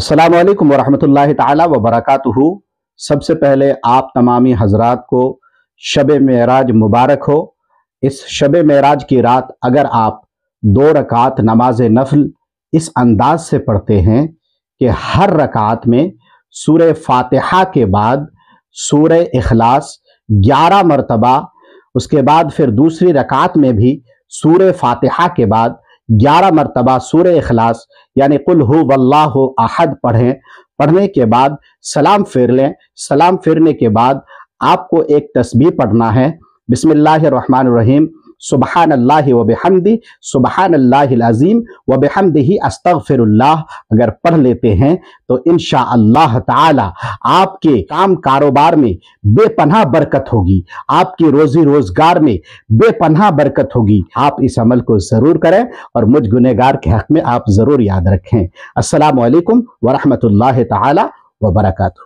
अस्सलामु अलैकुम वरहमतुल्लाहि ताला वबरकातुहू। सबसे पहले आप तमामी हजरात को शब मेराज मुबारक हो। इस शब मेराज की रात अगर आप 2 रकात नमाज नफल इस अंदाज से पढ़ते हैं कि हर रकात में सूरह फातिहा के बाद सूरह इखलास 11 मरतबा, उसके बाद फिर दूसरी रकात में भी सूरह फातिहा के बाद 11 मरतबा सूरह इखलास यानी कुल हु वल्लाहु अहद पढ़ने के बाद सलाम फेर लें। सलाम फेरने के बाद आपको एक तस्बीह पढ़ना है, बिस्मिल्लाहिर्रहमानिर्रहीम, सुबहानल्लाहि व बिहम्दी सुबहानल्लाहिल अज़ीम व बिहम्दिही अस्तगफिरुल्लाह। अगर पढ़ लेते हैं तो इंशाअल्लाह ताला आपके काम कारोबार में बेपनाह बरकत होगी, आपकी रोजी रोजगार में बेपनाह बरकत होगी। आप इस अमल को जरूर करें और मुझ गुनहगार के हक में आप जरूर याद रखें। अस्सलामु अलैकुम व रहमतुल्लाहि ताला व बरकातुहू।